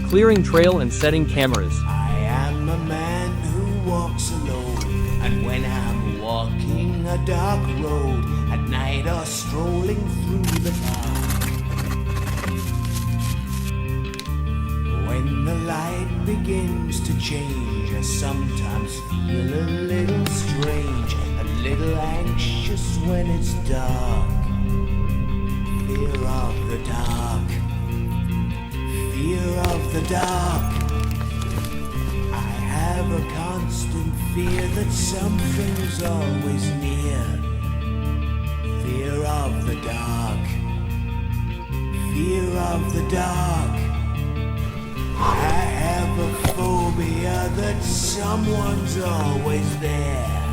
clearing trail and setting cameras. I am a man who walks alone, and when I'm walking a dark road, at night or strolling through the park, when the light begins to change, I sometimes feel a little strange, a little anxious when it's dark. Fear of the dark, fear of the dark. I have a constant fear that something's always near. Fear of the dark, fear of the dark. I have a phobia that someone's always there.